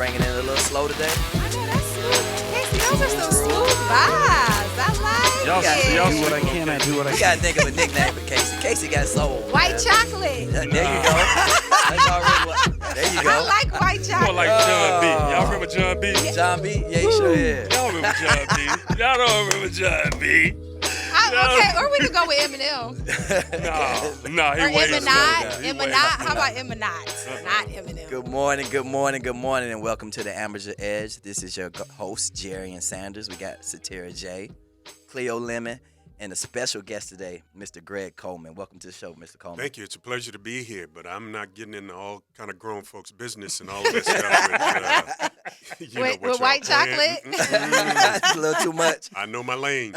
bringing it a little slow today. I know that's smooth. Casey, those are some smooth vibes. I like Y'all it. do what I can, I do what I You can. gotta think of a nickname for Casey. Casey got soul. White man. chocolate. There you go. That's already what. There you go. I like white More chocolate. like John B. Y'all remember John B? John B. Yeah, he sure is. Y'all remember John B? Y'all don't remember John B? Okay, or we could go with Eminem. No, he Or way Eminat. How about Eminat? Not Eminem. Good morning, and welcome to the Amateur Edge. This is your host, Jerrian Sanders. We got Satira J, Cleo Lemon, and a special guest today, Mr. Greg Coleman. Welcome to the show, Mr. Coleman. Thank you. It's a pleasure to be here, but I'm not getting into all kind of grown folks' business and all of that stuff With white chocolate? That's a little too much. I know my lane.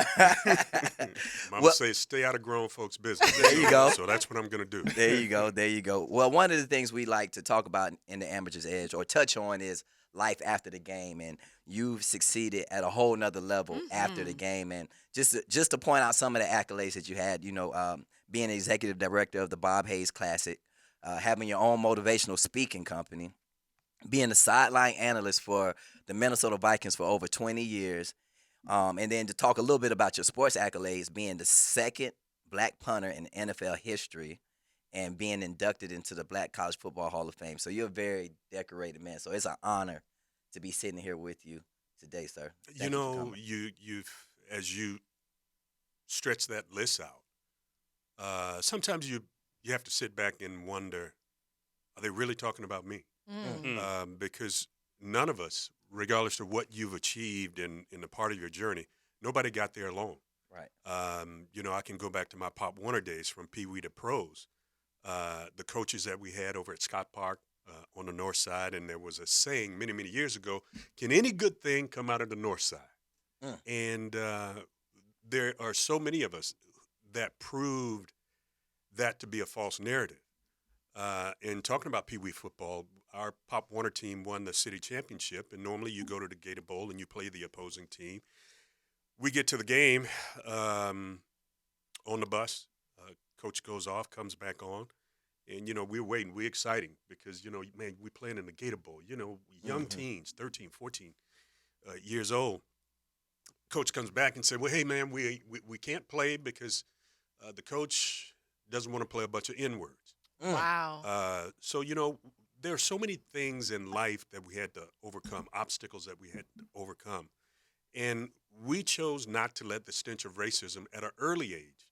Mama Well- says stay out of grown folks' business. There you go. So that's what I'm going to do. There you go. Well, one of the things we like to talk about in the Amateur's Edge or touch on is life after the game, and you've succeeded at a whole nother level after the game. And just to point out some of the accolades that you had, being executive director of the Bob Hayes Classic, having your own motivational speaking company, being the sideline analyst for the Minnesota Vikings for over 20 years, and then to talk a little bit about your sports accolades, being the second black punter in NFL history and being inducted into the Black College Football Hall of Fame. So you're a very decorated man. So it's an honor to be sitting here with you today, sir. Thank you for coming. You've as you stretch that list out, sometimes you have to sit back and wonder, are they really talking about me? Because none of us, regardless of what you've achieved in the part of your journey, nobody got there alone. Right. I can go back to my Pop Warner days from Pee Wee to pros. The coaches that we had over at Scott Park on the north side, and there was a saying many, many years ago, can any good thing come out of the north side? And there are so many of us that proved that to be a false narrative. And talking about Pee Wee football, our Pop Warner team won the city championship, and normally you go to the Gator Bowl and you play the opposing team. We get to the game on the bus. Coach goes off, comes back on, and, we're waiting. We're exciting because, man, we're playing in the Gator Bowl, young teens, 13, 14 years old. Coach comes back and said, well, hey, man, we can't play because the coach doesn't want to play a bunch of N-words. Wow. So, there are so many things in life that we had to overcome, obstacles that we had to overcome. And we chose not to let the stench of racism at an early age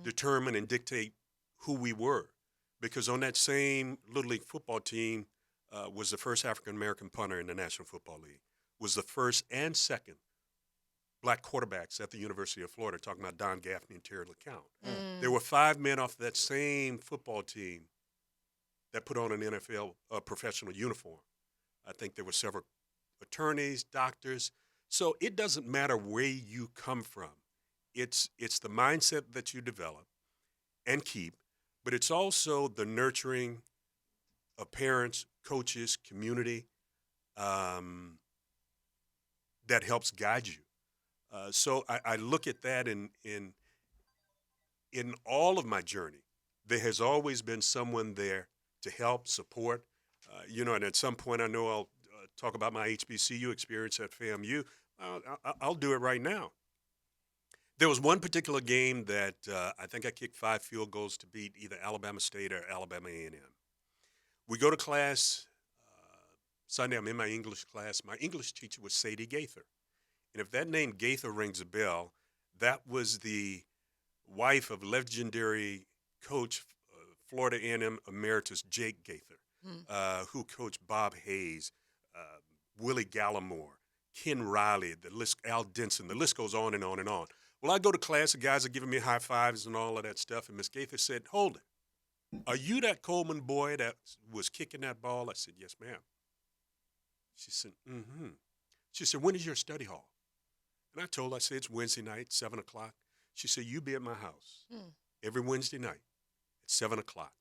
determine and dictate who we were. Because on that same Little League football team was the first African-American punter in the National Football League, was the first and second black quarterbacks at the University of Florida, talking about Don Gaffney and Terry LeCount. There were 5 men off that same football team that put on an NFL professional uniform. I think there were several attorneys, doctors. So it doesn't matter where you come from. It's the mindset that you develop and keep, but it's also the nurturing of parents, coaches, community that helps guide you. So I look at that in all of my journey. There has always been someone there to help, support. And at some point I know I'll talk about my HBCU experience at FAMU. I'll do it right now. There was one particular game that I think I kicked 5 field goals to beat either Alabama State or Alabama A&M. We go to class Sunday. I'm in my English class. My English teacher was Sadie Gaither. And if that name Gaither rings a bell, that was the wife of legendary coach, Florida A&M Emeritus Jake Gaither, who coached Bob Hayes, Willie Gallimore, Ken Riley, Al Denson. The list goes on and on and on. Well, I go to class, the guys are giving me high fives and all of that stuff, and Miss Gaither said, hold it. Are you that Coleman boy that was kicking that ball? I said, yes, ma'am. She said, mm-hmm. She said, when is your study hall? And I told her, I said, it's Wednesday night, 7 o'clock. She said, you be at my house every Wednesday night at 7 o'clock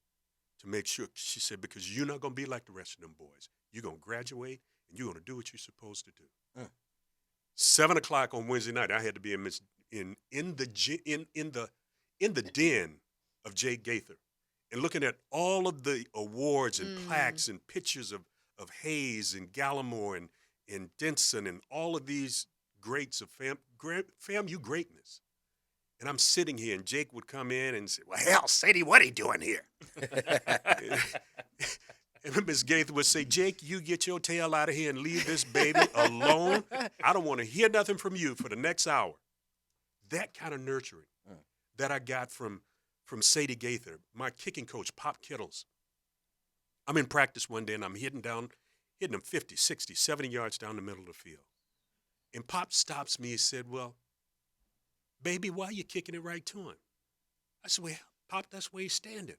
to make sure. She said, because you're not going to be like the rest of them boys. You're going to graduate, and you're going to do what you're supposed to do. 7 o'clock on Wednesday night, I had to be in the den of Jake Gaither and looking at all of the awards and plaques and pictures of Hayes and Gallimore and Denson and all of these greats of FAMU greatness. And I'm sitting here, and Jake would come in and say, "Well, hell, Sadie, what are you doing here?" And Miss Gaither would say, "Jake, you get your tail out of here and leave this baby alone. I don't want to hear nothing from you for the next hour." That kind of nurturing that I got from Sadie Gaither, my kicking coach, Pop Kittles. I'm in practice one day, and I'm hitting them 50, 60, 70 yards down the middle of the field. And Pop stops me and said, "Well, baby, why are you kicking it right to him?" I said, "Well, Pop, that's where he's standing."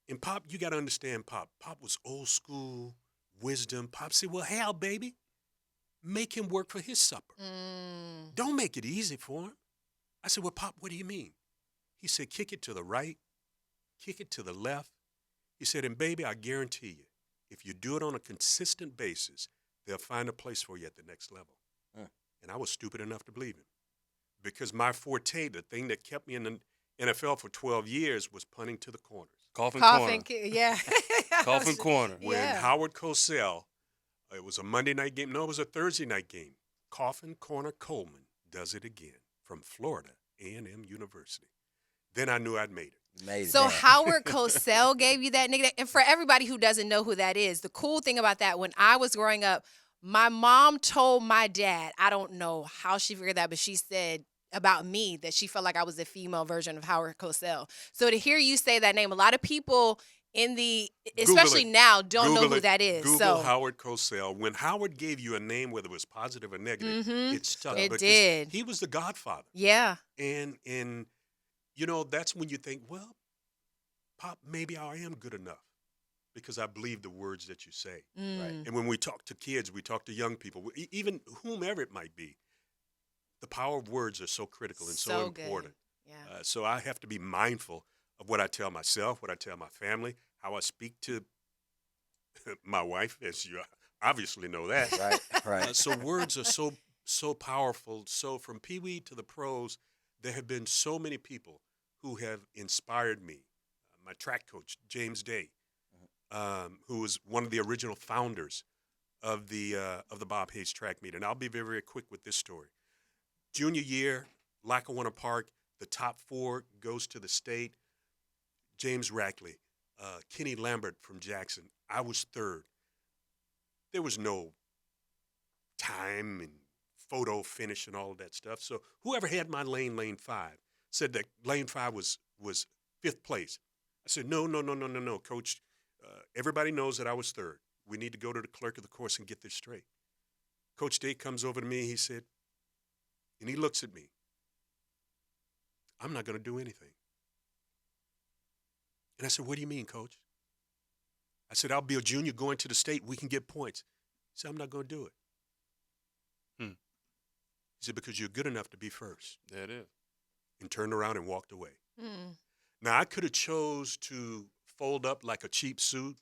And Pop, you got to understand Pop. Pop was old school wisdom. Pop said, "Well, hell, baby, make him work for his supper. Don't make it easy for him." I said, "Well, Pop, what do you mean?" He said, "Kick it to the right, kick it to the left." He said, "And baby, I guarantee you, if you do it on a consistent basis, they'll find a place for you at the next level." And I was stupid enough to believe him, because my forte, the thing that kept me in the NFL for 12 years, was punting to the corners. Coffin Coughing, corner. yeah. Coffin corner. When Yeah. Howard Cosell, it was a Monday night game. No, it was a Thursday night game. Coffin corner Coleman does it again from Florida A&M University. Then I knew I'd made it. Made So that. Howard Cosell gave you that nickname. And for everybody who doesn't know who that is, the cool thing about that, when I was growing up, my mom told my dad, I don't know how she figured that, but she said about me that she felt like I was the female version of Howard Cosell. So to hear you say that name, a lot of people especially it. now, don't know Google who it. that is. Google So Howard Cosell. When Howard gave you a name, whether it was positive or negative, it stuck. It because did. He was the godfather. yeah. And that's when you think, well, Pop, maybe I am good enough, because I believe the words that you say. Right. And when we talk to kids, we talk to young people, even whomever it might be, the power of words are so critical and so So good. important. Yeah. So I have to be mindful of what I tell myself, what I tell my family, how I speak to my wife, as you obviously know that. Right. So words are so powerful. So from Pee Wee to the pros, there have been so many people who have inspired me. My track coach, James Day, who was one of the original founders of the Bob Hayes track meet. And I'll be very, very quick with this story. Junior year, Lackawanna Park, the top 4 goes to the state. James Rackley, Kenny Lambert from Jackson. I was 3rd. There was no time and photo finish and all of that stuff. So whoever had my lane 5, said that lane 5 was 5th place. I said, no, Coach. Everybody knows that I was 3rd. We need to go to the clerk of the course and get this straight. Coach Day comes over to me. He said, and he looks at me, "I'm not going to do anything." And I said, "What do you mean, Coach?" I said, "I'll be a junior going to the state. We can get points." He said, "I'm not going to do it." He said, "Because you're good enough to be first." There it is. And turned around and walked away. Now, I could have chose to fold up like a cheap suit,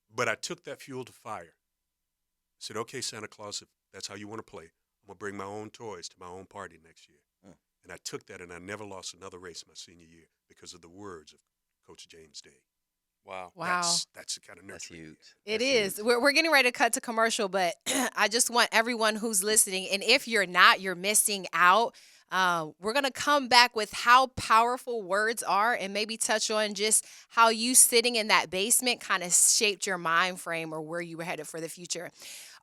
but I took that fuel to fire. I said, "Okay, Santa Claus, if that's how you want to play, I'm going to bring my own toys to my own party next year." And I took that, and I never lost another race my senior year because of the words of Coach James Day. Wow. Wow. That's the kind of That's nurturing. huge. It That's is. We're getting ready to cut to commercial, but I just want everyone who's listening, and if you're not, you're missing out. We're going to come back with how powerful words are and maybe touch on just how you sitting in that basement kind of shaped your mind frame or where you were headed for the future.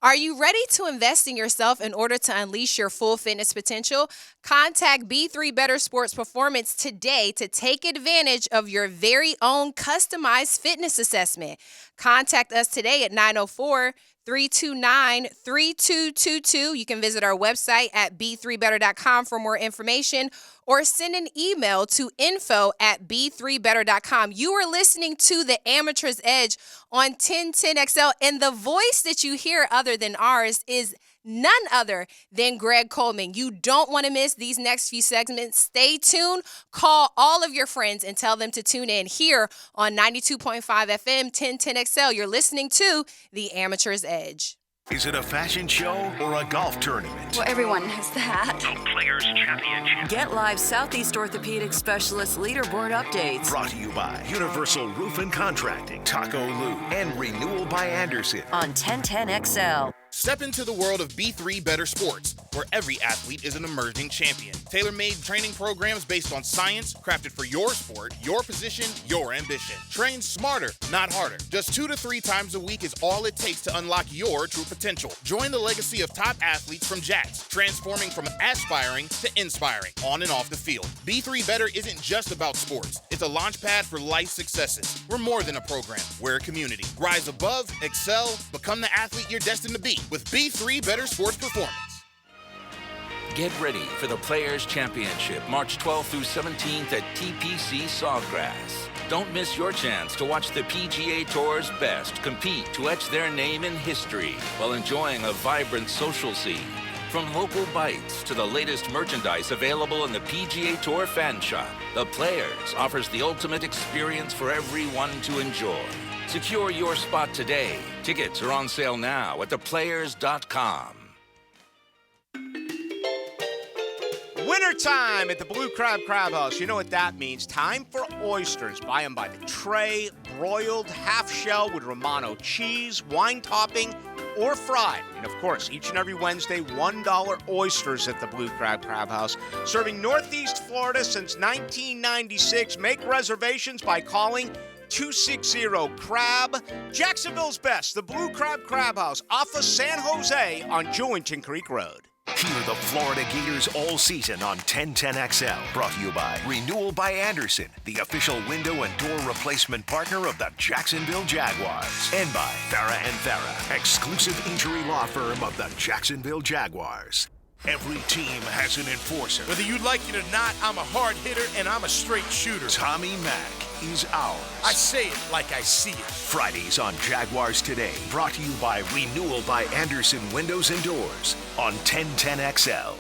Are you ready to invest in yourself in order to unleash your full fitness potential? Contact B3 Better Sports Performance today to take advantage of your very own customized fitness assessment. Contact us today at 904-329-3222. You can visit our website at b3better.com for more information or send an email to info@b3better.com. You are listening to The Amateur's Edge on 1010XL, and the voice that you hear other than ours is none other than Greg Coleman. You don't want to miss these next few segments. Stay tuned. Call all of your friends and tell them to tune in here on 92.5 FM 1010XL. You're listening to The Amateur's Edge. Is it a fashion show or a golf tournament? Well, everyone knows that. The Players Championship. Get live Southeast Orthopedic Specialist leaderboard updates. Brought to you by Universal Roof and Contracting, Taco Lou, and Renewal by Anderson. On 1010XL. Step into the world of B3 Better Sports, where every athlete is an emerging champion. Tailor-made training programs based on science, crafted for your sport, your position, your ambition. Train smarter, not harder. Just 2 to 3 times a week is all it takes to unlock your true potential. Join the legacy of top athletes from Jax, transforming from aspiring to inspiring, on and off the field. B3 Better isn't just about sports. It's a launch pad for life successes. We're more than a program. We're a community. Rise above, excel, become the athlete you're destined to be with B3 Better Sports Performance. Get ready for the Players Championship, March 12th through 17th at TPC Sawgrass. Don't miss your chance to watch the PGA Tour's best compete to etch their name in history while enjoying a vibrant social scene. From local bites to the latest merchandise available in the PGA Tour fan shop, the Players offers the ultimate experience for everyone to enjoy. Secure your spot today. Tickets are on sale now at theplayers.com. Wintertime at the Blue Crab Crab House. You know what that means. Time for oysters. Buy them by the tray, broiled, half shell with Romano cheese, wine topping, or fried. And of course, each and every Wednesday, $1 oysters at the Blue Crab Crab House. Serving Northeast Florida since 1996. Make reservations by calling 260-CRAB. Jacksonville's best, the Blue Crab Crab House, off of San Jose on Jewington Creek Road. Hear the Florida Gators all season on 1010XL. Brought to you by Renewal by Anderson, the official window and door replacement partner of the Jacksonville Jaguars. And by Farah & Farah, exclusive injury law firm of the Jacksonville Jaguars. Every team has an enforcer. Whether you like it or not, I'm a hard hitter and I'm a straight shooter. Tommy Mack is ours. I say it like I see it. Fridays on Jaguars Today, brought to you by Renewal by Anderson Windows and Doors on 1010XL.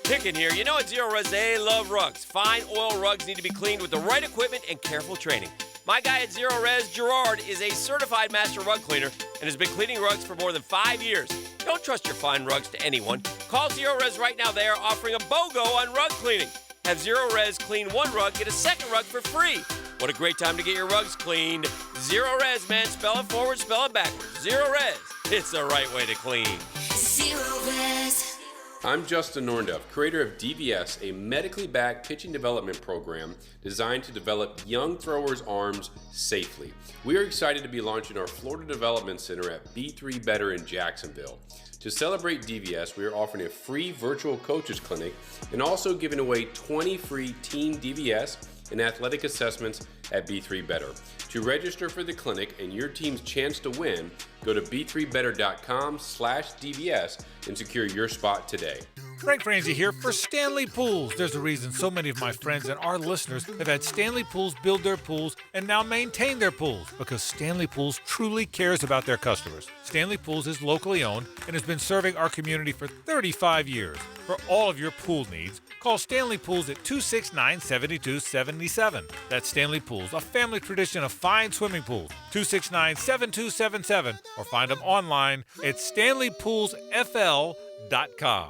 Picking here, you know at Zero Res, they love rugs. Fine oil rugs need to be cleaned with the right equipment and careful training. My guy at Zero Res, Gerard, is a certified master rug cleaner and has been cleaning rugs for more than 5 years. Don't trust your fine rugs to anyone. Call Zero Res right now. They are offering a BOGO on rug cleaning. Have Zero Res clean one rug, get a second rug for free. What a great time to get your rugs cleaned. Zero Res, man. Spell it forward, spell it backwards. Zero Res. It's the right way to clean. Zero Res. I'm Justin Nornduff, creator of DVS, a medically backed pitching development program designed to develop young throwers' arms safely. We are excited to be launching our Florida Development Center at B3 Better in Jacksonville. To celebrate DVS, we are offering a free virtual coaches clinic and also giving away 20 free team DVS and athletic assessments at B3 Better. To register for the clinic and your team's chance to win, go to b3better.com/DVS and secure your spot today. Frank Franzi here for Stanley Pools. There's a reason so many of my friends and our listeners have had Stanley Pools build their pools and now maintain their pools because Stanley Pools truly cares about their customers. Stanley Pools is locally owned and has been serving our community for 35 years. For all of your pool needs, call Stanley Pools at 269-7277. That's Stanley Pools, a family tradition of fine swimming pools. 269-7277 or find them online at stanleypoolsfl.com.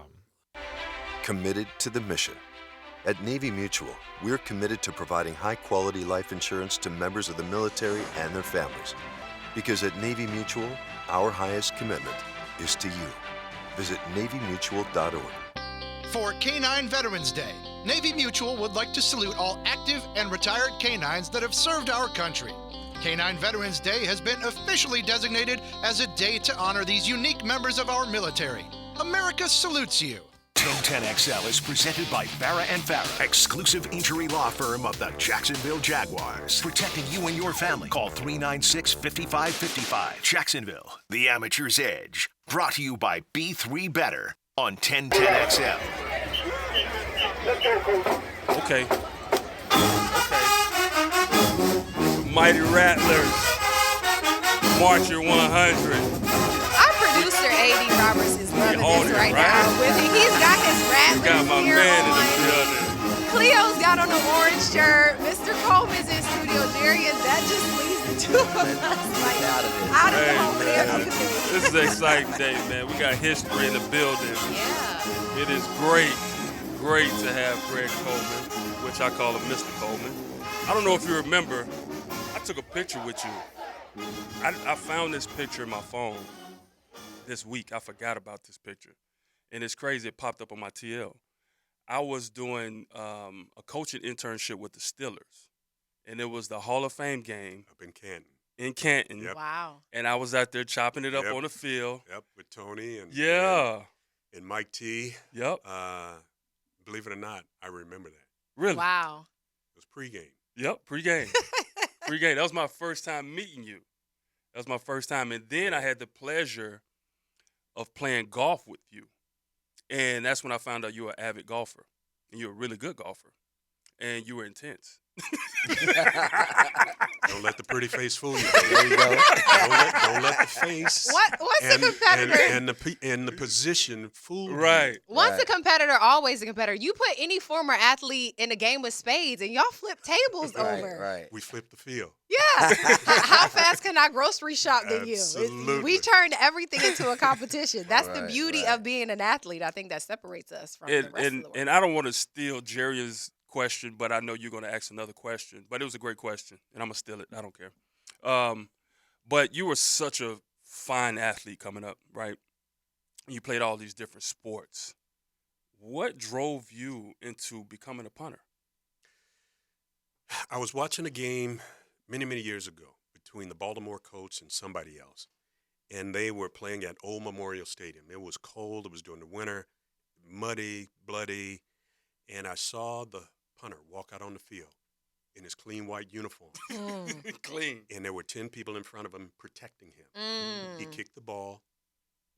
Committed to the mission. At Navy Mutual, we're committed to providing high-quality life insurance to members of the military and their families. Because at Navy Mutual, our highest commitment is to you. Visit NavyMutual.org. For Canine Veterans Day, Navy Mutual would like to salute all active and retired canines that have served our country. Canine Veterans Day has been officially designated as a day to honor these unique members of our military. America salutes you. 1010XL is presented by Farah & Farah, exclusive injury law firm of the Jacksonville Jaguars. Protecting you and your family. Call 396-5555. Jacksonville, the amateur's edge. Brought to you by B3 Better on 1010XL. Okay. Mighty Rattlers. Marcher 100. Our producer, A.D. Roberts, is loving this right now. With it. He's got his rap. Got my here man in on. the building. Cleo's got on the orange shirt. Mr. Coleman's in studio. Jerrian, that just leaves the two of us like out of the home. This is an exciting day, man. We got history in the building. Yeah. It is great to have Greg Coleman, which I call him Mr. Coleman. I don't know if you remember, I took a picture with you. I found this picture in my phone this week. I forgot about this picture. And it's crazy, it popped up on my TL. I was doing a coaching internship with the Steelers, and it was the Hall of Fame game. Up in Canton. In Canton. Yep. Wow. And I was out there chopping it up on the field. Yep, with Tony and and Mike T. Yep. Believe it or not, I remember that. Really? Wow. It was pregame. Yep, pregame. Pregame. That was my first time meeting you. That was my first time. And then I had the pleasure of playing golf with you. And that's when I found out you were an avid golfer. And you're a really good golfer. And you were intense. Don't let the pretty face fool you. There you go. Don't let the face. What's and, the competitor? And the position fool you. Right. Once a competitor, always a competitor. You put any former athlete in a game of spades, and y'all flip tables over. Right. We flip the field. Yeah. How fast can I grocery shop than you? Absolutely. We turned everything into a competition. That's the beauty of being an athlete. I think that separates us from the rest of the world. And I don't want to steal Jerrian's question, but I know you're going to ask another question. But it was a great question, and I'm going to steal it. I don't care. But you were such a fine athlete coming up, right? You played all these different sports. What drove you into becoming a punter? I was watching a game many, many years ago between the Baltimore Colts and somebody else, and they were playing at Old Memorial Stadium. It was cold. It was during the winter, muddy, bloody, and I saw the punter walk out on the field in his clean white uniform. Clean. And there were 10 people in front of him protecting him. He kicked the ball,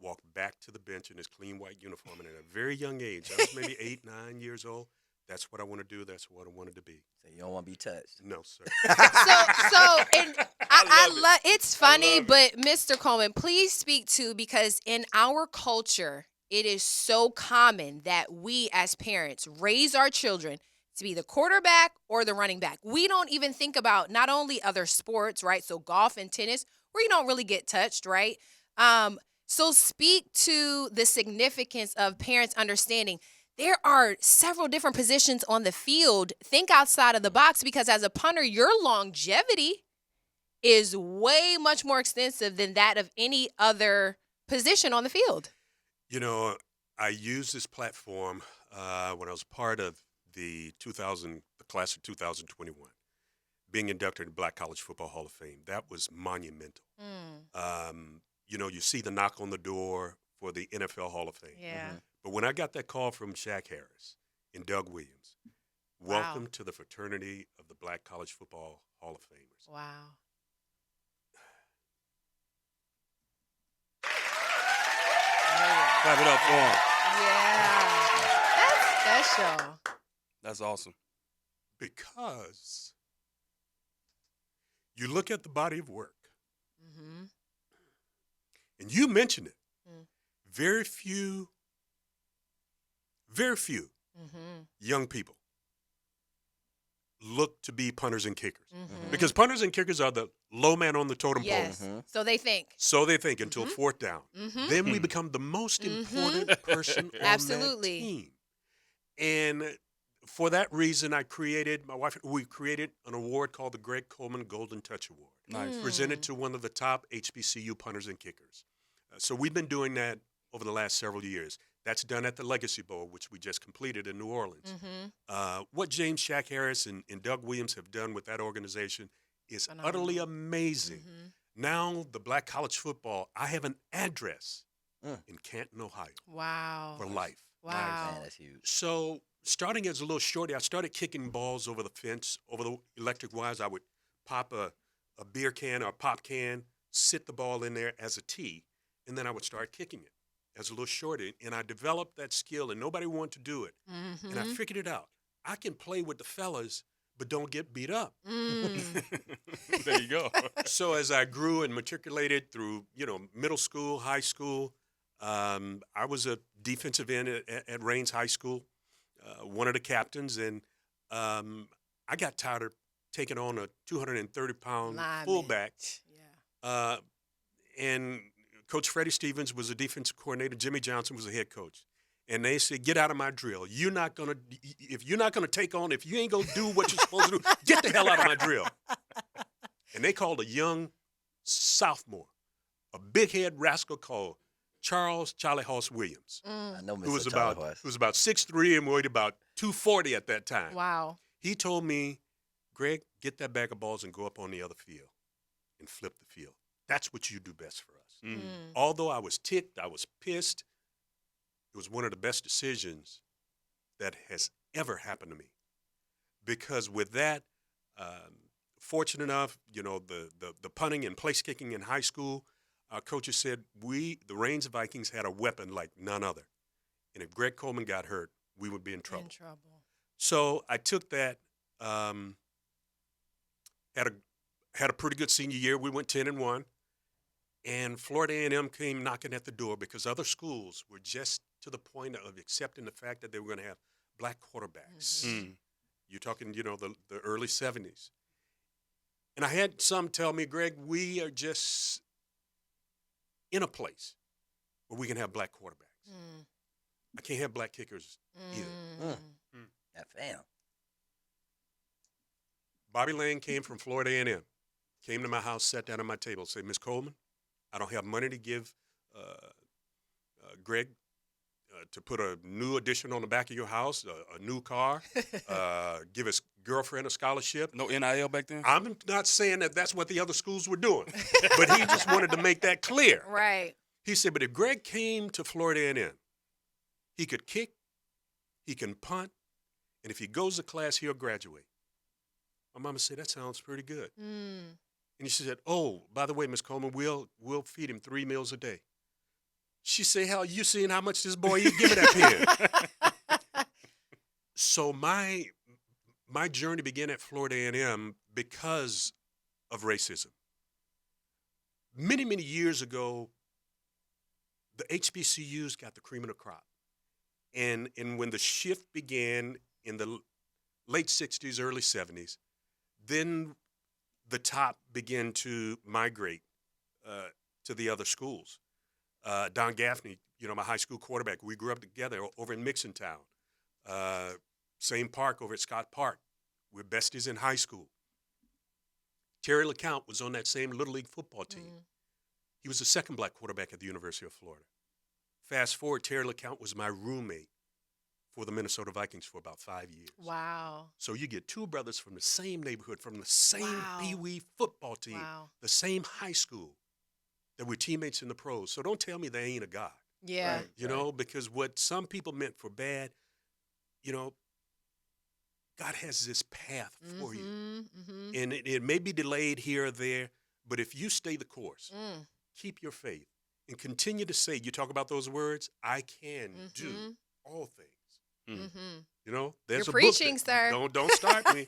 walked back to the bench in his clean white uniform, and at a very young age, I was maybe 8, 9 years old, that's what I want to do. That's what I wanted to be. So you don't want to be touched? No, sir. And I love it's funny, but Mr. Coleman, please speak to, because in our culture, it is so common that we as parents raise our children to be the quarterback or the running back. We don't even think about not only other sports, right? So golf and tennis, where you don't really get touched, right? So speak to the significance of parents understanding there are several different positions on the field. Think outside of the box, because as a punter, your longevity is way much more extensive than that of any other position on the field. You know, I used this platform when I was part of the class of 2021, being inducted in Black College Football Hall of Fame. That was monumental. You know, you see the knock on the door for the NFL Hall of Fame. Yeah. But when I got that call from Shaq Harris and Doug Williams, welcome to the fraternity of the Black College Football Hall of Famers. Wow. Clap it up for him. Yeah. That's special. That's awesome. Because you look at the body of work, and you mentioned it, very few young people look to be punters and kickers. Because punters and kickers are the low man on the totem pole. So they think. So they think until fourth down. Then we become the most important person on that team. And for that reason, we created an award called the Greg Coleman Golden Touch Award. Nice. Presented to one of the top HBCU punters and kickers. So we've been doing that over the last several years. That's done at the Legacy Bowl, which we just completed in New Orleans. What James Shaq Harris and Doug Williams have done with that organization is utterly amazing. Now, the Black College Football, I have an address in Canton, Ohio. Wow. For life. Wow. Man, that's huge. So, starting as a little shorty, I started kicking balls over the fence, over the electric wires. I would pop a beer can or a pop can, sit the ball in there as a tee, and then I would start kicking it as a little shorty. And I developed that skill, and nobody wanted to do it. And I figured it out. I can play with the fellas, but don't get beat up. There you go. So as I grew and matriculated through, middle school, high school, I was a defensive end at Raines High School, one of the captains, and I got tired of taking on a 230-pound Lineman. fullback. And Coach Freddie Stevens was a defensive coordinator. Jimmy Johnson was a head coach. And they said, get out of my drill. If you're not gonna take on, if you ain't gonna do what you're supposed to do, get the hell out of my drill. And they called a young sophomore, a big head rascal called Charlie Hoss Williams. I know Mr. Who was Charlie about Hoss. who was about 6'3" and weighed about 240 at that time. Wow. He told me, Greg, get that bag of balls and go up on the other field and flip the field. That's what you do best for us. Although I was ticked, I was pissed, it was one of the best decisions that has ever happened to me. Because with that, fortunate enough, the punting and place kicking in high school, our coaches said the Rains Vikings had a weapon like none other. And if Greg Coleman got hurt, we would be in trouble. So I took that, had a pretty good senior year. We went 10-1. And Florida A&M came knocking at the door because other schools were just to the point of accepting the fact that they were going to have black quarterbacks. You're talking, the early 70s. And I had some tell me, Greg, we are just in a place where we can have black quarterbacks. I can't have black kickers either. Fam. Bobby Lane came from Florida A&M, came to my house, sat down at my table, said, Miss Coleman, I don't have money to give Greg to put a new addition on the back of your house, a new car, give his girlfriend a scholarship. No NIL back then? I'm not saying that that's what the other schools were doing, but he just wanted to make that clear. Right. He said, but if Greg came to Florida A&M, he could kick, he can punt, and if he goes to class, he'll graduate. My mama said, that sounds pretty good. And she said, oh, by the way, Miss Coleman, we'll feed him 3 meals a day. She said, hell, you seen how much this boy eat? Give me that pen. So my journey began at Florida A&M because of racism. Many, many years ago, the HBCUs got the cream of the crop. And when the shift began in the late 60s, early 70s, then the top began to migrate to the other schools. Don Gaffney, my high school quarterback, we grew up together over in Mixontown. Same park over at Scott Park. We're besties in high school. Terry LeCount was on that same Little League football team. He was the second black quarterback at the University of Florida. Fast forward, Terry LeCount was my roommate for the Minnesota Vikings for about 5 years. Wow. So you get two brothers from the same neighborhood, from the same Pee Wee football team, the same high school, that were teammates in the pros. So don't tell me they ain't a God. Yeah. Because what some people meant for bad, God has this path for you. And it may be delayed here or there, but if you stay the course, keep your faith, and continue to say, you talk about those words, I can do all things. There's You're a preaching, book sir. Don't start me.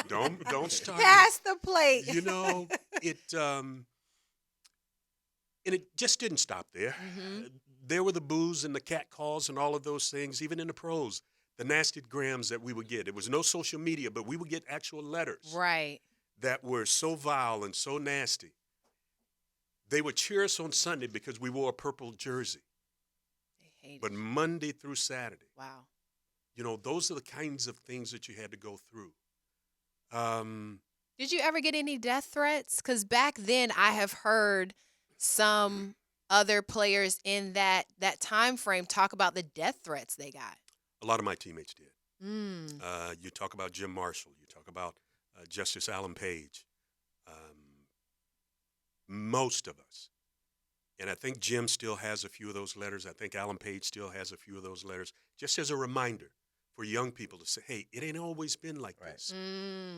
don't start Pass the plate. And it just didn't stop there. There were the boos and the cat calls and all of those things, even in the pros, the nasty grams that we would get. It was no social media, but we would get actual letters. Right. That were so vile and so nasty. They would cheer us on Sunday because we wore a purple jersey. But Monday through Saturday. Wow. Those are the kinds of things that you had to go through. Did you ever get any death threats? Because back then I have heard some other players in that time frame talk about the death threats they got. A lot of my teammates did. You talk about Jim Marshall. You talk about Justice Alan Page. Most of us. And I think Jim still has a few of those letters. I think Alan Page still has a few of those letters, just as a reminder for young people to say, hey, it ain't always been like this.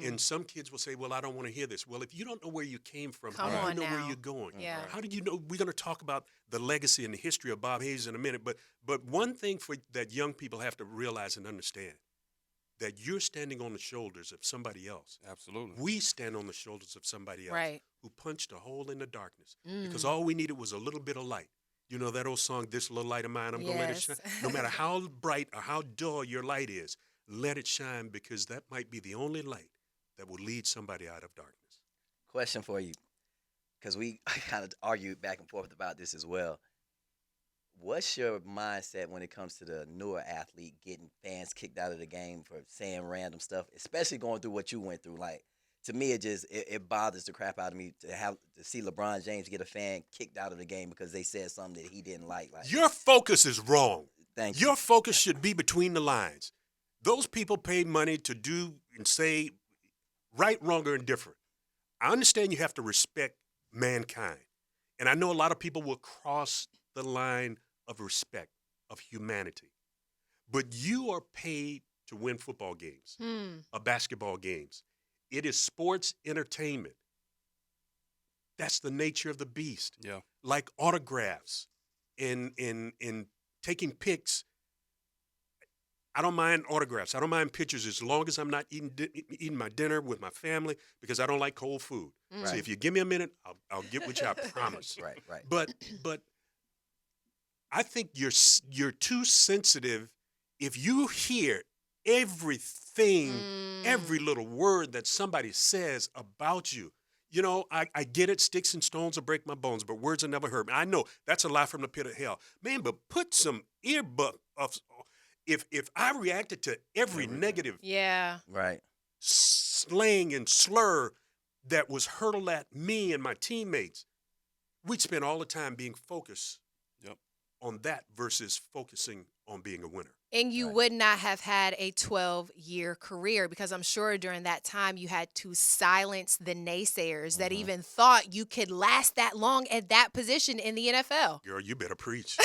And some kids will say, well, I don't want to hear this. Well, if you don't know where you came from, how do you know where you're going? Yeah. How do you know? We're going to talk about the legacy and the history of Bob Hayes in a minute. But one thing that young people have to realize and understand, that you're standing on the shoulders of somebody else. Absolutely. We stand on the shoulders of somebody else who punched a hole in the darkness because all we needed was a little bit of light. You know that old song, This Little Light of Mine, I'm going to let it shine? No matter how bright or how dull your light is, let it shine, because that might be the only light that will lead somebody out of darkness. Question for you, because we kind of argued back and forth about this as well. What's your mindset when it comes to the newer athlete getting fans kicked out of the game for saying random stuff, especially going through what you went through? Like, to me, it bothers the crap out of me to see LeBron James get a fan kicked out of the game because they said something that he didn't like. Your focus is wrong. Thank you. Your focus should be between the lines. Those people paid money to do and say right, wrong, or indifferent. I understand you have to respect mankind. And I know a lot of people will cross the line of respect, of humanity. But you are paid to win football games, or basketball games. It is sports entertainment. That's the nature of the beast. Yeah. Like autographs and taking pics. I don't mind autographs. I don't mind pictures as long as I'm not eating my dinner with my family, because I don't like cold food. Right. So if you give me a minute, I'll get with you. I promise. Right. But I think you're too sensitive. If you hear everything, every little word that somebody says about you, you know, I get it. Sticks and stones will break my bones, but words will never hurt me. I know that's a lie from the pit of hell, man. But put some earbud of. If I reacted to every negative slang and slur that was hurled at me and my teammates, we'd spend all the time being focused on that versus focusing on being a winner. And you would not have had a 12-year career, because I'm sure during that time you had to silence the naysayers that even thought you could last that long at that position in the NFL. Girl, you better preach.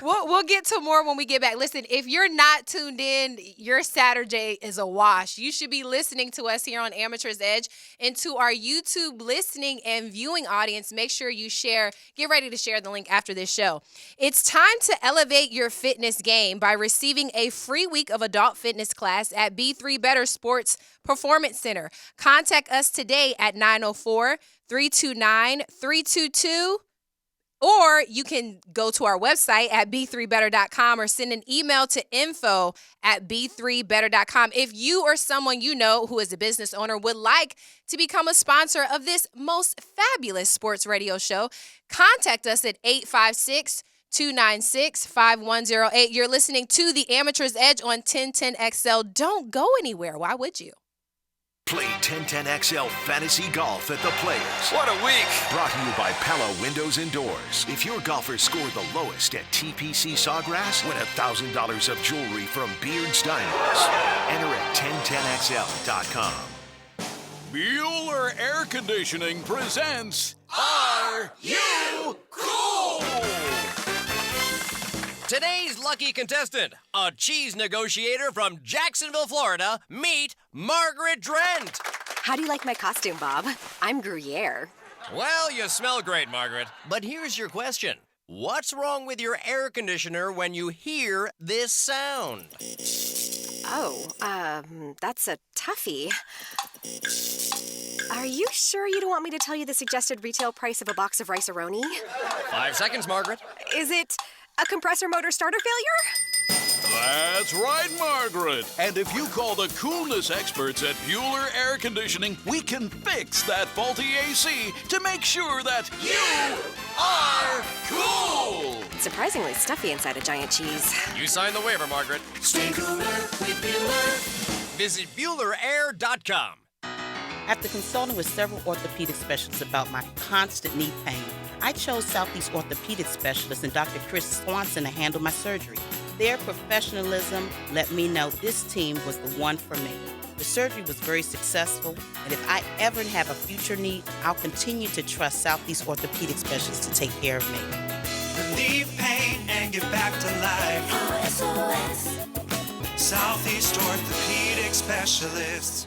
We'll get to more when we get back. Listen, if you're not tuned in, your Saturday is a wash. You should be listening to us here on Amateur's Edge. And to our YouTube listening and viewing audience, make sure you share. Get ready to share the link after this show. It's time to elevate your fitness game by receiving a free week of adult fitness class at B3 Better Sports Performance Center. Contact us today at 904-329-322, or you can go to our website at b3better.com or send an email to info@b3better.com. If you or someone you know who is a business owner would like to become a sponsor of this most fabulous sports radio show, contact us at 856-296-5108. You're listening to the Amateur's Edge on 1010XL. Don't go anywhere. Why would you? Play 1010XL Fantasy Golf at the Players. What a week! Brought to you by Pella Windows and Doors. If your golfers score the lowest at TPC Sawgrass, win $1,000 of jewelry from Beard's Diamonds. Enter at 1010XL.com. Bueller Air Conditioning presents Are You Cool? Today's lucky contestant, a cheese negotiator from Jacksonville, Florida. Meet Margaret Drent. How do you like my costume, Bob? I'm Gruyere. Well, you smell great, Margaret. But here's your question. What's wrong with your air conditioner when you hear this sound? Oh, that's a toughie. Are you sure you don't want me to tell you the suggested retail price of a box of Rice-A-Roni? 5 seconds, Margaret. Is it a compressor motor starter failure? That's right, Margaret. And if you call the coolness experts at Bueller Air Conditioning, we can fix that faulty AC to make sure that you are cool. It's surprisingly stuffy inside a giant cheese. You signed the waiver, Margaret. Stay cooler with Bueller. Visit BuellerAir.com. After consulting with several orthopedic specialists about my constant knee pain, I chose Southeast Orthopedic Specialist and Dr. Chris Swanson to handle my surgery. Their professionalism let me know this team was the one for me. The surgery was very successful, and if I ever have a future need, I'll continue to trust Southeast Orthopedic Specialists to take care of me. Relieve pain and get back to life. SOS. Southeast Orthopedic Specialists.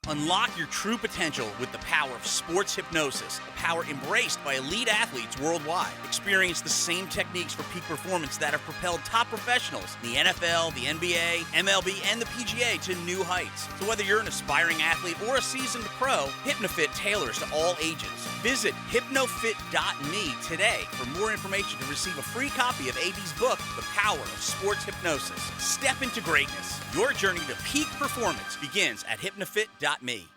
Unlock your true potential with the power of sports hypnosis, a power embraced by elite athletes worldwide. Experience the same techniques for peak performance that have propelled top professionals in the NFL, the NBA, MLB, and the PGA to new heights. So whether you're an aspiring athlete or a seasoned pro, HypnoFit tailors to all ages. Visit hypnofit.me today for more information to receive a free copy of AD's book, The Power of Sports Hypnosis. Step into greatness. Your journey to peak performance begins at hypnofit.me.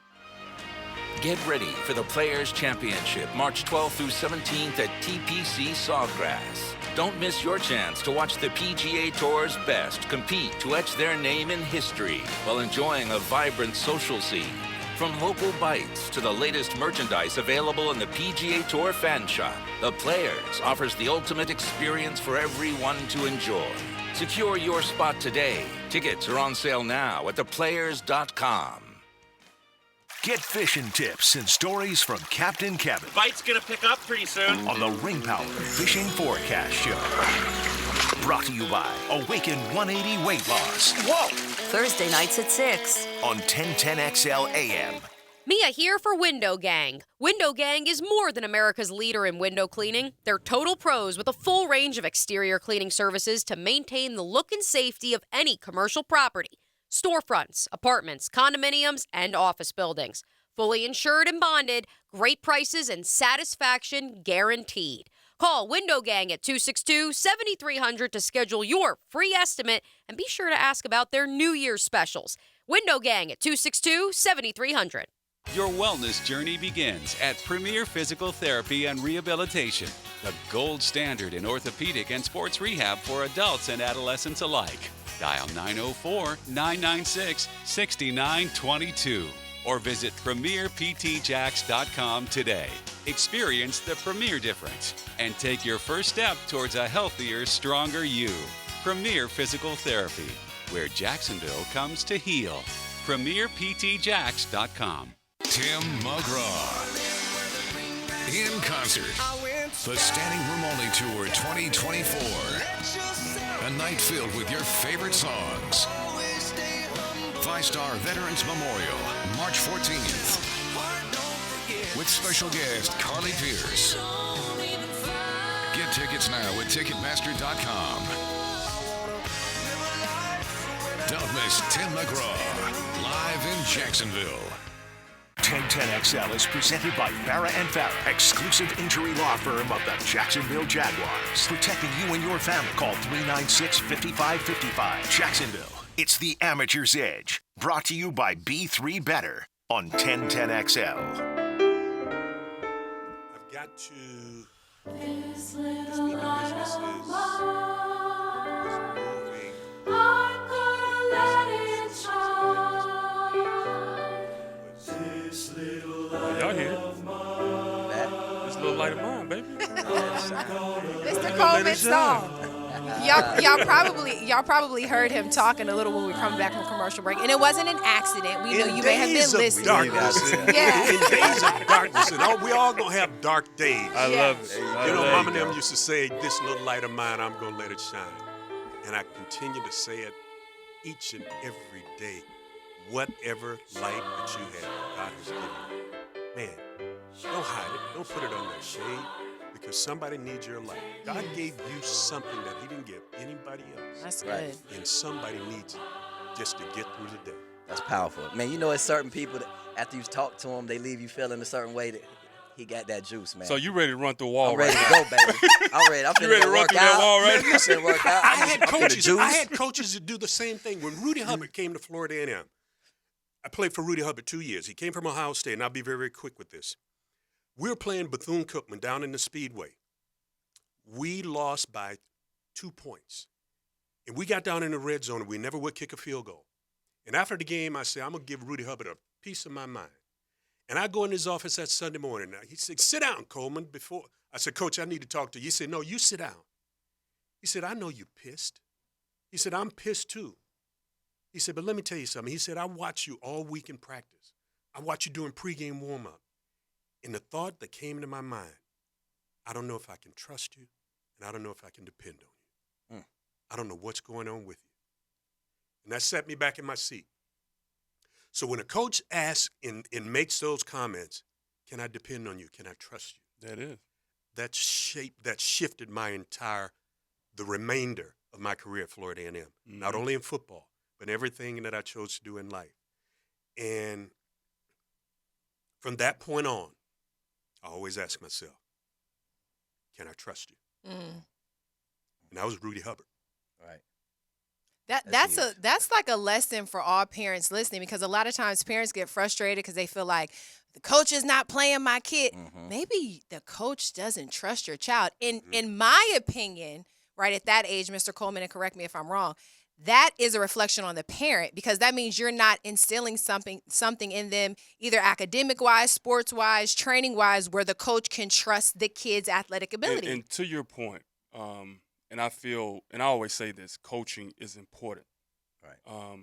Get ready for the Players' Championship, March 12th through 17th at TPC Sawgrass. Don't miss your chance to watch the PGA Tour's best compete to etch their name in history while enjoying a vibrant social scene. From local bites to the latest merchandise available in the PGA Tour fan shop, the Players offers the ultimate experience for everyone to enjoy. Secure your spot today. Tickets are on sale now at theplayers.com. Get fishing tips and stories from Captain Kevin Bite's gonna pick up pretty soon. on the Ring Power Fishing Forecast Show. Brought to you by Awaken 180 Weight Loss. Whoa! Thursday nights at 6. On 1010XL AM. Mia here for Window Gang. Window Gang is more than America's leader in window cleaning. They're total pros with a full range of exterior cleaning services to maintain the look and safety of any commercial property. Storefronts, apartments, condominiums, and office buildings. Fully insured and bonded, great prices and satisfaction guaranteed. Call Window Gang at 262-7300 to schedule your free estimate and be sure to ask about their New Year's specials. Window Gang at 262-7300. Your wellness journey begins at Premier Physical Therapy and Rehabilitation, the gold standard in orthopedic and sports rehab for adults and adolescents alike. Dial 904-996-6922 or visit PremierPTJax.com today. Experience the Premier difference and take your first step towards a healthier, stronger you. Premier Physical Therapy, where Jacksonville comes to heal. PremierPTJax.com. Tim McGraw. In concert. The Standing Room Only Tour 2024. A night filled with your favorite songs. 5-Star Veterans Memorial, March 14th. With special guest Carly Pierce. Get tickets now at Ticketmaster.com. Don't miss Tim McGraw, live in Jacksonville. 1010XL is presented by Farah and Farah, exclusive injury law firm of the Jacksonville Jaguars. Protecting you and your family. Call 396-5555. Jacksonville, it's the Amateur's Edge. Brought to you by B3 Better on 1010XL. I've got to This speak little of light businesses. of mine, I could let it shine. This little light Y'all hear it? of mine. This little light of mine, baby. Mr. Coleman's song. Y'all probably heard him talking a little when we were coming back from commercial break, and it wasn't an accident. We know you may have been listening. Darkness. Yeah. In days of darkness, and we all gonna have dark days. I love it. You know, Mama and them used to say, "This little light of mine, I'm gonna let it shine," and I continue to say it each and every day. Whatever light that you have, God has given you, man, don't hide it. Don't put it under a shade. Because somebody needs your light. God gave you something that He didn't give anybody else. That's good. And somebody needs it just to get through the day. That's powerful. Man, you know, it's certain people that after you talk to them, they leave you feeling a certain way that he got that juice, man. So you ready to run through a wall? I'm ready right to go, baby. I'm ready. I'm You ready to run through that wall, right? Man, listen, work out. I had I'm finna coaches. juice. I had coaches that do the same thing. When Rudy Hubbard came to Florida A&M, I played for Rudy Hubbard 2 years. He came from Ohio State, and I'll be very, very quick with this. We were playing Bethune-Cookman down in the Speedway. We lost by 2 points. And we got down in the red zone, and we never would kick a field goal. And after the game, I said, I'm going to give Rudy Hubbard a piece of my mind. And I go in his office that Sunday morning. He said, sit down, Coleman. Before I said, Coach, I need to talk to you. He said, no, you sit down. He said, I know you're pissed. He said, I'm pissed too. He said, but let me tell you something. He said, I watch you all week in practice. I watch you doing pregame warm-up. And the thought that came into my mind, I don't know if I can trust you, and I don't know if I can depend on you. I don't know what's going on with you. And that set me back in my seat. So when a coach asks and makes those comments, can I depend on you? Can I trust you? That is. That shifted the remainder of my career at Florida A&M. Not only in football, but everything that I chose to do in life. And from that point on, I always ask myself, can I trust you? And that was Rudy Hubbard. Right. That's like a lesson for all parents listening, because a lot of times parents get frustrated because they feel like the coach is not playing my kid. Maybe the coach doesn't trust your child. In my opinion, right at that age, Mr. Coleman, and correct me if I'm wrong, that is a reflection on the parent, because that means you're not instilling something in them, either academic wise, sports wise, training wise, where the coach can trust the kid's athletic ability. And to your point, and I feel, and I always say this, coaching is important. Right.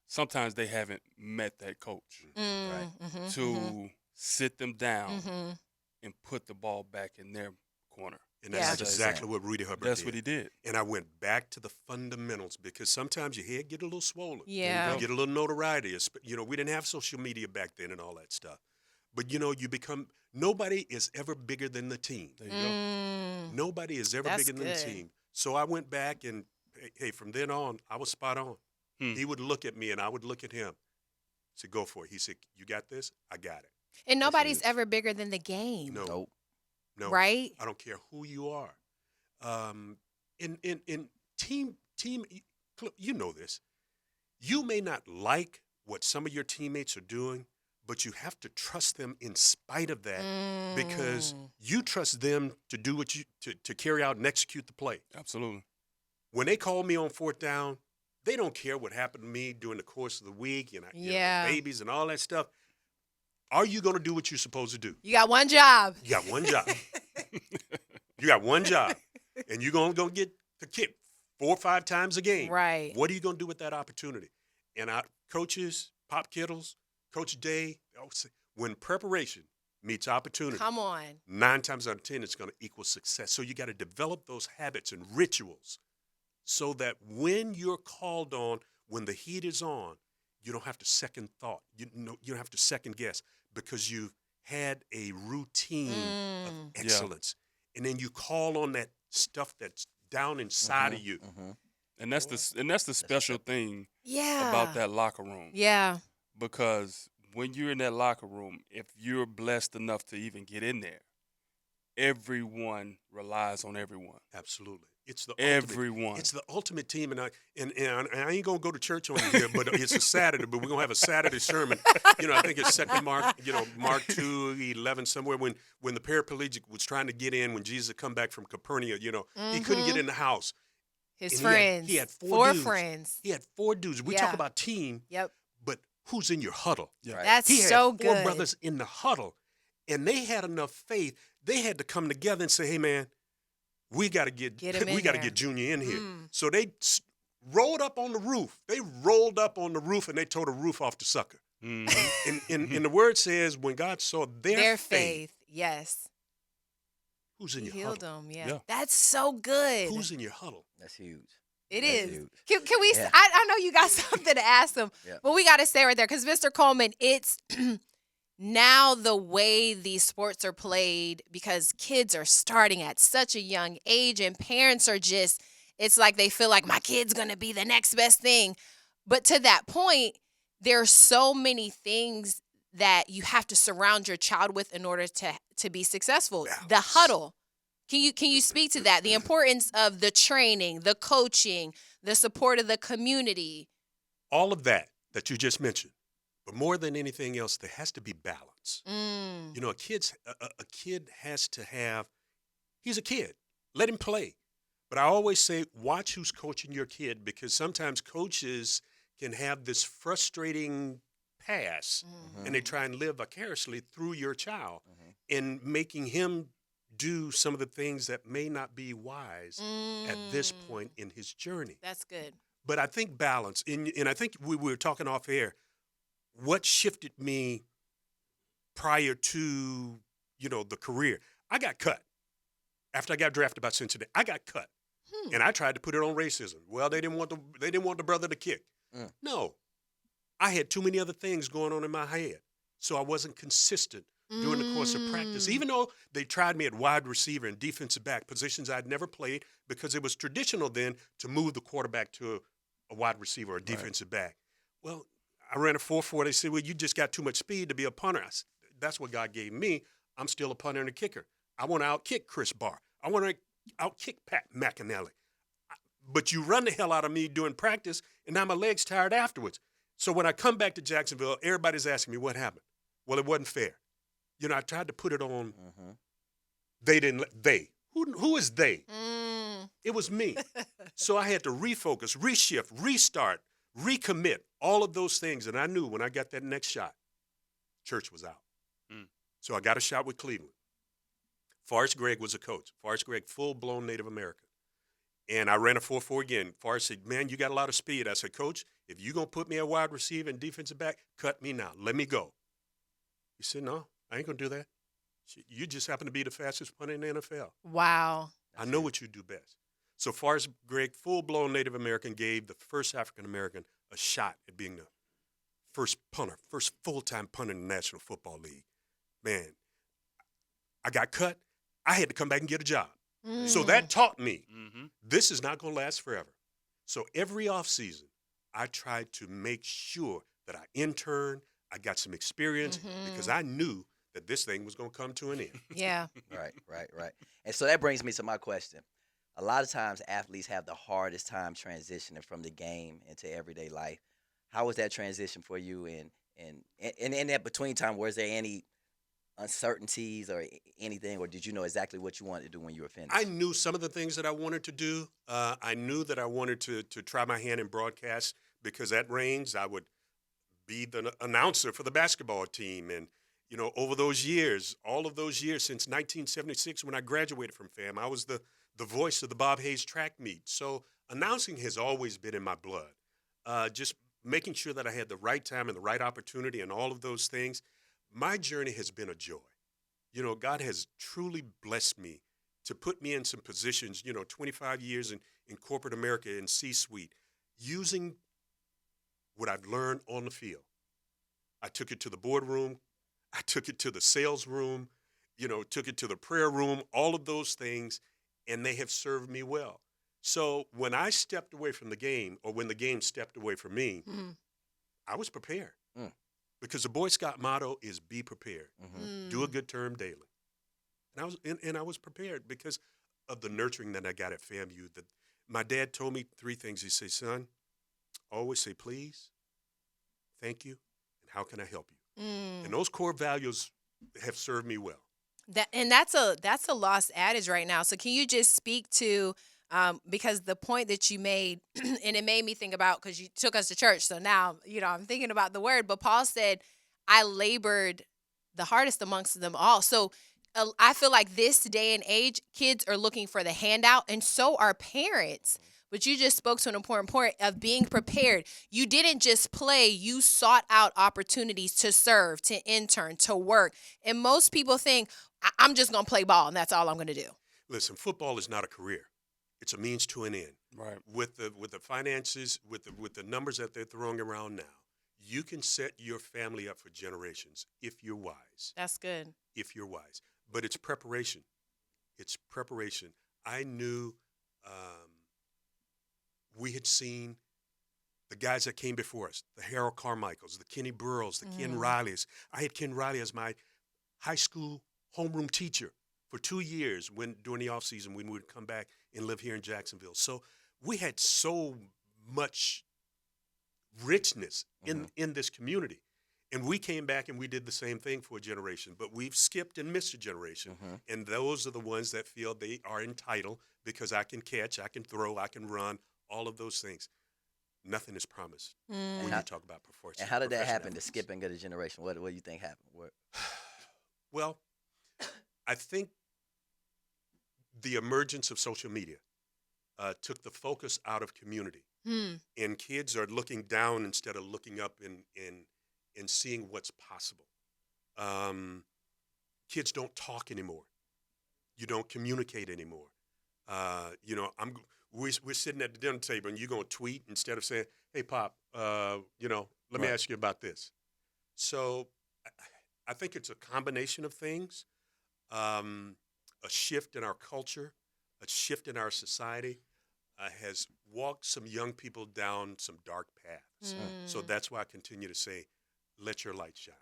Sometimes they haven't met that coach Right. to sit them down and put the ball back in their corner. And that's exactly what Rudy Hubbard did. That's what he did. And I went back to the fundamentals, because sometimes your head get a little swollen. Yeah. You get a little notoriety. You know, we didn't have social media back then and all that stuff. But, you know, nobody is ever bigger than the team. There you go. Nobody is ever bigger than the team. So I went back and, hey, from then on, I was spot on. He would look at me and I would look at him. I said, go for it. He said, you got this? I got it. And nobody's ever bigger than the game. No. Right? I don't care who you are. In team, you know this. You may not like what some of your teammates are doing, but you have to trust them in spite of that, because you trust them to do what to carry out and execute the play. Absolutely. When they call me on fourth down, they don't care what happened to me during the course of the week, you know, babies and all that stuff. Are you going to do what you're supposed to do? You got one job. You got one job. You got one job. And you're going to get the kick 4 or 5 times a game. Right. What are you going to do with that opportunity? And coaches, Pop Kittles, Coach Day, when preparation meets opportunity, come on, 9 times out of 10, it's going to equal success. So you got to develop those habits and rituals so that when you're called on, when the heat is on, you don't have to second thought. You don't have to second guess, because you've had a routine of excellence. And then you call on that stuff that's down inside of you. And that's the special thing about that locker room. Yeah. Because when you're in that locker room, if you're blessed enough to even get in there, everyone relies on everyone. Absolutely. It's the everyone. Ultimate, it's the ultimate team, and I ain't gonna go to church on you here, but it's a Saturday. But we're gonna have a Saturday sermon. You know, I think it's Mark 2:11, somewhere when the paraplegic was trying to get in when Jesus had come back from Capernaum. You know, he couldn't get in the house. His friends. He had four dudes. Friends. He had 4 dudes. We talk about team. Yep. But who's in your huddle? Yeah. Right. That's he had so 4 good. brothers in the huddle, and they had enough faith. They had to come together and say, "Hey, man, we got to get Junior in here." So they rolled up on the roof. They rolled up on the roof and they tore the roof off the sucker. And the word says, when God saw their faith, yes. Who's in your healed huddle? them, yeah. That's so good. Who's in your huddle? That's huge. It That's is. huge. Can we? Yeah. I know you got something to ask them, but we got to stay right there, because Mr. Coleman, it's now the way these sports are played, because kids are starting at such a young age, and parents are just, it's like they feel like my kid's going to be the next best thing. But to that point, there are so many things that you have to surround your child with in order to be successful. The huddle. Can you speak to that? The importance of the training, the coaching, the support of the community. All of that you just mentioned. But more than anything else, there has to be balance. You know, a kid has to have, he's a kid. Let him play. But I always say, watch who's coaching your kid, because sometimes coaches can have this frustrating past, and they try and live vicariously through your child and making him do some of the things that may not be wise at this point in his journey. That's good. But I think balance, and I think we were talking off air, what shifted me prior to, the career, I got cut. After I got drafted by Cincinnati, I got cut. And I tried to put it on racism. Well, they didn't want the brother to kick. No. I had too many other things going on in my head. So I wasn't consistent during the course of practice. Even though they tried me at wide receiver and defensive back, positions I'd never played, because it was traditional then to move the quarterback to a wide receiver or a defensive back. Well, I ran a 4.4. They said, well, you just got too much speed to be a punter. I said, that's what God gave me. I'm still a punter and a kicker. I want to outkick Chris Barr. I want to outkick Pat McAnally. But you run the hell out of me during practice, and now my leg's tired afterwards. So when I come back to Jacksonville, everybody's asking me what happened. Well, it wasn't fair. I tried to put it on. They didn't. They. Who is they? It was me. So I had to refocus, reshift, restart, recommit, all of those things. And I knew when I got that next shot, church was out. So I got a shot with Cleveland. Forrest Gregg was a coach. Forrest Gregg, full-blown Native American. And I ran a 4.4 again. Forrest said, man, you got a lot of speed. I said, Coach, if you're going to put me at wide receiver and defensive back, cut me now. Let me go. He said, no, I ain't going to do that. You just happen to be the fastest punter in the NFL. Wow. I know what you do best. So Forrest Gregg, full-blown Native American, gave the first African-American a shot at being the first punter, first full-time punter in the National Football League. Man, I got cut. I had to come back and get a job. So that taught me this is not going to last forever. So every offseason, I tried to make sure that I interned, I got some experience, because I knew that this thing was going to come to an end. Yeah. Right. And so that brings me to my question. A lot of times athletes have the hardest time transitioning from the game into everyday life. How was that transition for you? And in that between time, was there any uncertainties or anything, or did you know exactly what you wanted to do when you were finished? I knew some of the things that I wanted to do. I knew that I wanted to try my hand in broadcast, because at Reigns, I would be the announcer for the basketball team. And, over those years, all of those years since 1976 when I graduated from FAM, I was the voice of the Bob Hayes track meet. So announcing has always been in my blood. Just making sure that I had the right time and the right opportunity and all of those things. My journey has been a joy. God has truly blessed me to put me in some positions, 25 years in corporate America in C-suite, using what I've learned on the field. I took it to the boardroom. I took it to the sales room, took it to the prayer room, all of those things, and they have served me well. So when I stepped away from the game, or when the game stepped away from me, I was prepared. Because the Boy Scout motto is be prepared. Do a good term daily. And I was prepared because of the nurturing that I got at FAMU. My dad told me 3 things. He said, son, always say please, thank you, and how can I help you? And those core values have served me well. That's a lost adage right now. So can you just speak to because the point that you made, and it made me think about, because you took us to church, so now I'm thinking about the word. But Paul said, "I labored the hardest amongst them all." So I feel like this day and age, kids are looking for the handout, and so are parents. But you just spoke to an important point of being prepared. You didn't just play, you sought out opportunities to serve, to intern, to work. And most people think, I'm just going to play ball and that's all I'm going to do. Listen, football is not a career. It's a means to an end. Right. With the finances, with the numbers that they're throwing around now, you can set your family up for generations if you're wise. That's good. If you're wise. But it's preparation. It's preparation. I knew we had seen the guys that came before us, the Harold Carmichaels, the Kenny Burrows, the Ken Rileys. I had Ken Riley as my high school homeroom teacher for 2 years during the offseason when we would come back and live here in Jacksonville. So we had so much richness in this community. And we came back and we did the same thing for a generation, but we've skipped and missed a generation. And those are the ones that feel they are entitled because I can catch, I can throw, I can run, all of those things. Nothing is promised when you talk about performance. And how did that happen, the skipping of the generation? What do you think happened? Well, I think the emergence of social media took the focus out of community. And kids are looking down instead of looking up and seeing what's possible. Kids don't talk anymore. You don't communicate anymore. We're sitting at the dinner table and you're going to tweet instead of saying, hey, Pop, Let me ask you about this. So I think it's a combination of things, a shift in our culture, a shift in our society has walked some young people down some dark paths. So that's why I continue to say, let your light shine.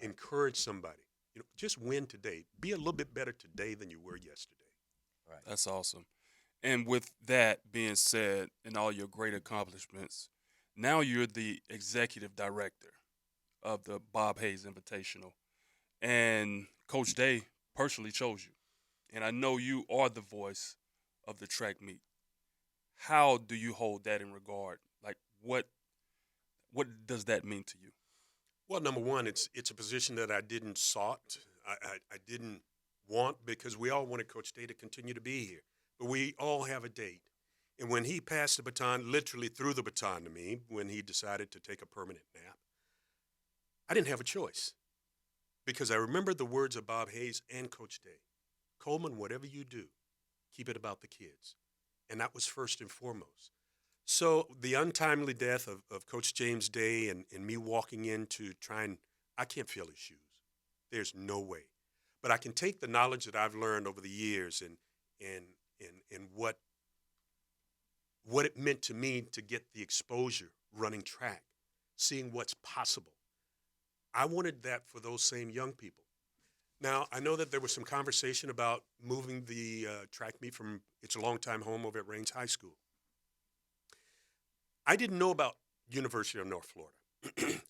Encourage somebody. Just win today. Be a little bit better today than you were yesterday. Right. That's awesome. And with that being said, and all your great accomplishments, now you're the executive director of the Bob Hayes Invitational. And Coach Day personally chose you. And I know you are the voice of the track meet. How do you hold that in regard? Like, what does that mean to you? Well, number one, it's a position that I didn't sought. I didn't want, because we all wanted Coach Day to continue to be here. But we all have a date. And when he passed the baton, literally threw the baton to me, when he decided to take a permanent nap, I didn't have a choice. Because I remember the words of Bob Hayes and Coach Day. Coleman, whatever you do, keep it about the kids. And that was first and foremost. So the untimely death of Coach James Day and me walking in to try and, I can't fill his shoes. There's no way. But I can take the knowledge that I've learned over the years and what it meant to me to get the exposure running track, seeing what's possible. I wanted that for those same young people. Now, I know that there was some conversation about moving the track meet from its longtime home over at Raines High School. I didn't know about University of North Florida.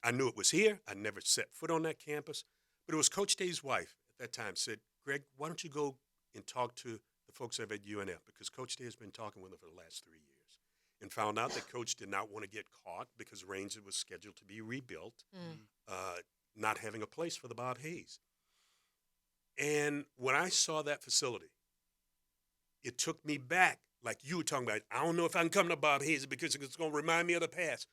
I knew it was here. I never set foot on that campus. But it was Coach Day's wife at that time said, Greg, why don't you go and talk to the folks over at UNF? Because Coach Day has been talking with them for the last 3 years. And found out that Coach did not want to get caught because Raines was scheduled to be rebuilt, not having a place for the Bob Hayes. And when I saw that facility, it took me back, like you were talking about. I don't know if I can come to Bob Hayes because it's going to remind me of the past.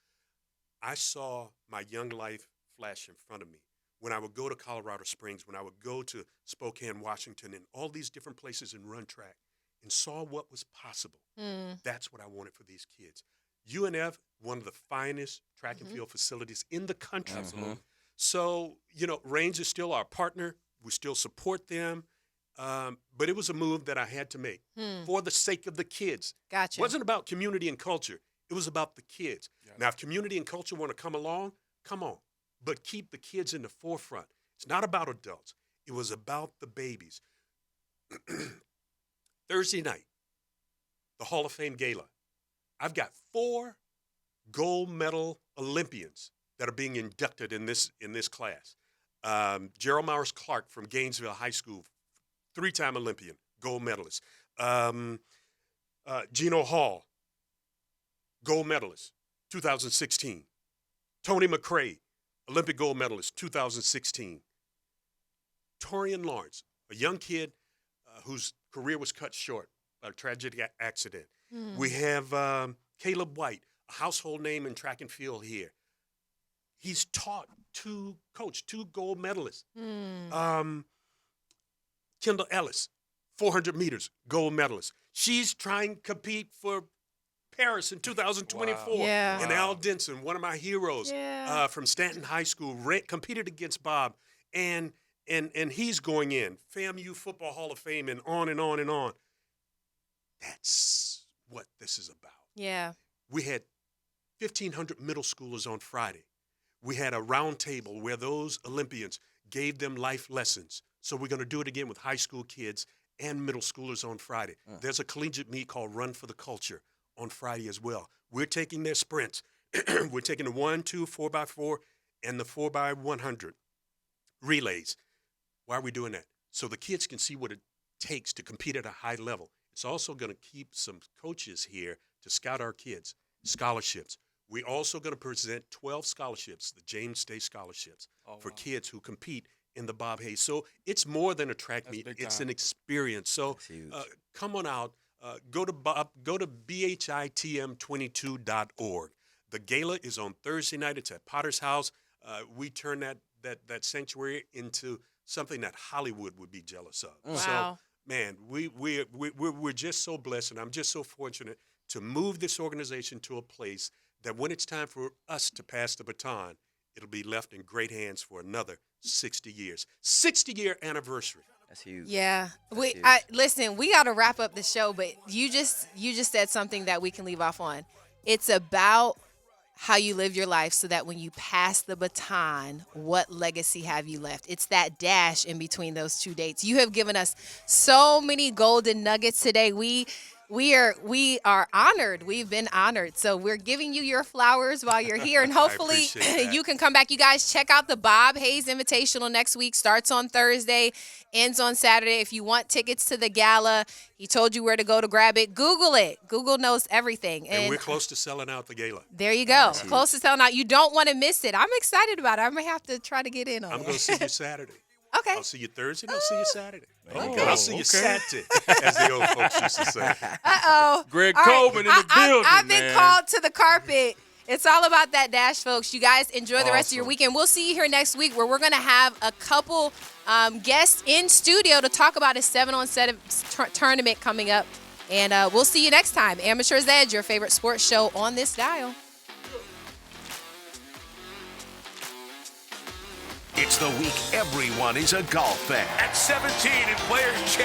I saw my young life flash in front of me when I would go to Colorado Springs, when I would go to Spokane, Washington, and all these different places and run track and saw what was possible. That's what I wanted for these kids. UNF, one of the finest track and field facilities in the country. Absolutely. So, Raines is still our partner. We still support them. But it was a move that I had to make for the sake of the kids. Gotcha. It wasn't about community and culture. It was about the kids. Now, if community and culture want to come along, come on. But keep the kids in the forefront. It's not about adults. It was about the babies. Thursday night, the Hall of Fame Gala. I've got 4 gold medal Olympians that are being inducted in this class. Gerald Mowers Clark from Gainesville High School, 3-time Olympian, gold medalist. Gino Hall, gold medalist, 2016. Tony McCray, Olympic gold medalist, 2016. Torian Lawrence, a young kid whose career was cut short by a tragic accident. We have Caleb White, a household name in track and field here. He's taught 2 gold medalists. Kendall Ellis, 400 meters, gold medalist. She's trying to compete for Paris in 2024. Wow. Yeah. And Al Denson, one of my heroes from Stanton High School, competed against Bob. And he's going in. FAMU Football Hall of Fame and on and on and on. That's what this is about. Yeah. We had 1,500 middle schoolers on Friday. We had a round table where those Olympians gave them life lessons. So we're going to do it again with high school kids and middle schoolers on Friday. There's a collegiate meet called Run for the Culture on Friday as well. We're taking their sprints. We're taking the 1, 2, 4x4, and the 4x100 relays. Why are we doing that? So the kids can see what it takes to compete at a high level. It's also going to keep some coaches here to scout our kids, scholarships. We're also going to present 12 scholarships, the James Day scholarships, for kids who compete in the Bob Hayes. So it's more than a track meet. It's an experience. So come on out. Go to BHITM22.org. The gala is on Thursday night. It's at Potter's House. We turn that sanctuary into something that Hollywood would be jealous of. Wow. So, man, we're just so blessed, and I'm just so fortunate to move this organization to a place that when it's time for us to pass the baton, it'll be left in great hands for another 60 years. 60-year anniversary. That's huge. Yeah. That's huge. Listen, we got to wrap up the show, but you just said something that we can leave off on. It's about how you live your life so that when you pass the baton, what legacy have you left? It's that dash in between those two dates. You have given us so many golden nuggets today. We are honored. We've been honored. So we're giving you your flowers while you're here, and hopefully you can come back. You guys check out the Bob Hayes Invitational next week. Starts on Thursday, ends on Saturday. If you want tickets to the gala, he told you where to go to grab it. Google it. Google knows everything. And we're close to selling out the gala. There you go. Close to selling out. You don't want to miss it. I'm excited about it. I'm going to have to try to get in on it. I'm going to see you Saturday. Okay. I'll see you Thursday, and I'll see you Saturday. Okay. I'll see you Saturday, as the old folks used to say. Uh-oh. Greg All right. Coleman in the building, I've been man. called to the carpet. It's all about that dash, folks. You guys enjoy the rest of your Awesome. weekend. We'll see you here next week where we're going to have a couple guests in studio to talk about a 7-on-7 tournament coming up. And we'll see you next time. Amateur's Edge, your favorite sports show on this dial. It's the week everyone is a golf fan. At 17 in Players' Championship.